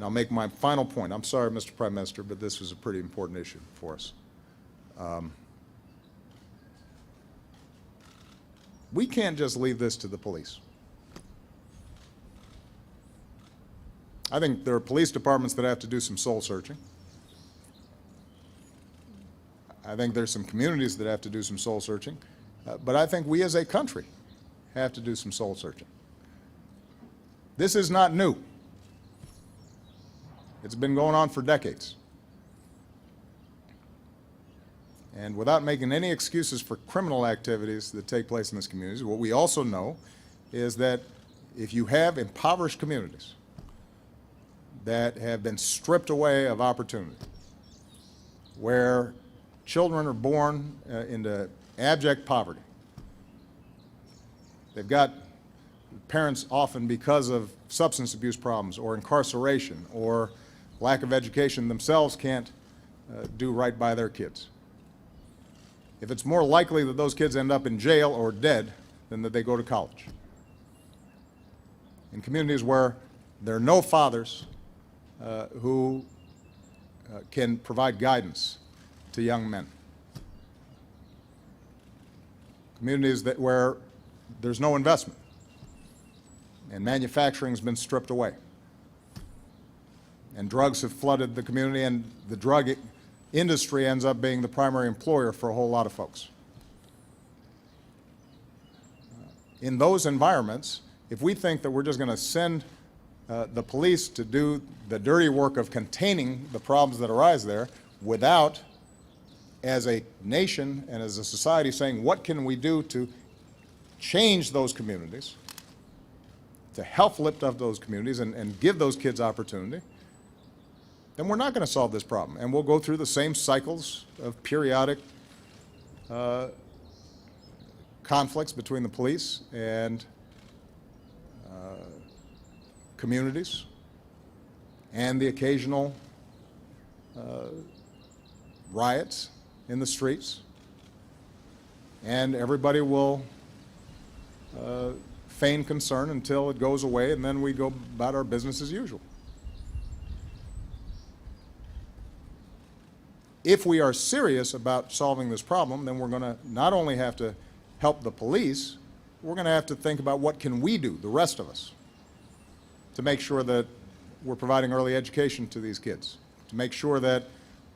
And I'll make my final point. I'm sorry, Mr. Prime Minister, but this was a pretty important issue for us. We can't just leave this to the police. I think there are police departments that have to do some soul searching. I think there's some communities that have to do some soul searching. But I think we as a country have to do some soul searching. This is not new. It's been going on for decades. And without making any excuses for criminal activities that take place in this community, what we also know is that if you have impoverished communities that have been stripped away of opportunity, where children are born into abject poverty, they've got parents often because of substance abuse problems or incarceration or lack of education themselves can't do right by their kids. If it's more likely that those kids end up in jail or dead than that they go to college. In communities where there are no fathers who can provide guidance to young men. Communities where there's no investment and manufacturing's been stripped away. And drugs have flooded the community, and the drug industry ends up being the primary employer for a whole lot of folks. In those environments, if we think that we're just going to send the police to do the dirty work of containing the problems that arise there without, as a nation and as a society, saying what can we do to change those communities, to help lift up those communities and give those kids opportunity, then we're not going to solve this problem. And we'll go through the same cycles of periodic conflicts between the police and communities and the occasional riots in the streets. And everybody will feign concern until it goes away, and then we go about our business as usual. If we are serious about solving this problem, then we're going to not only have to help the police, we're going to have to think about what can we do, the rest of us, to make sure that we're providing early education to these kids, to make sure that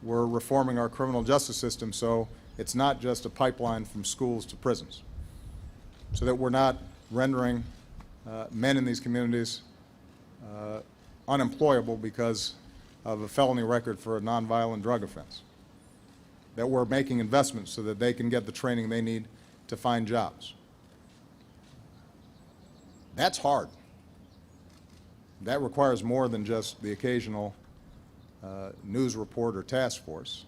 we're reforming our criminal justice system so it's not just a pipeline from schools to prisons, so that we're not rendering men in these communities unemployable because of a felony record for a nonviolent drug offense, that we're making investments so that they can get the training they need to find jobs. That's hard. That requires more than just the occasional news report or task force.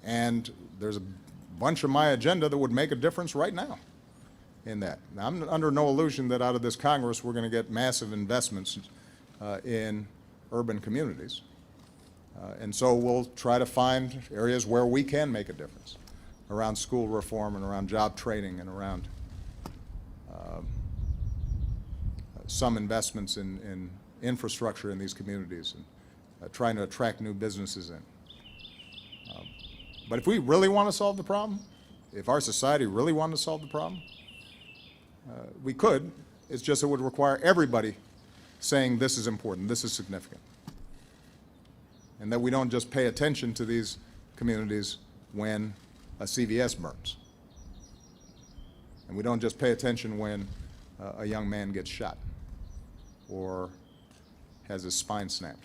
And there's a bunch of my agenda that would make a difference right now in that. Now, I'm under no illusion that out of this Congress we're going to get massive investments in urban communities. And so we'll try to find areas where we can make a difference around school reform and around job training and around some investments in infrastructure in these communities and trying to attract new businesses in. But if we really want to solve the problem, if our society really wanted to solve the problem, we could. It's just it would require everybody saying this is important, this is significant. And that we don't just pay attention to these communities when a CVS burns. And we don't just pay attention when a young man gets shot or has his spine snapped.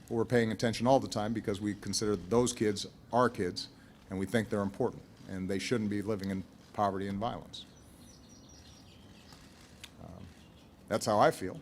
But we're paying attention all the time because we consider those kids our kids and we think they're important and they shouldn't be living in poverty and violence. That's how I feel.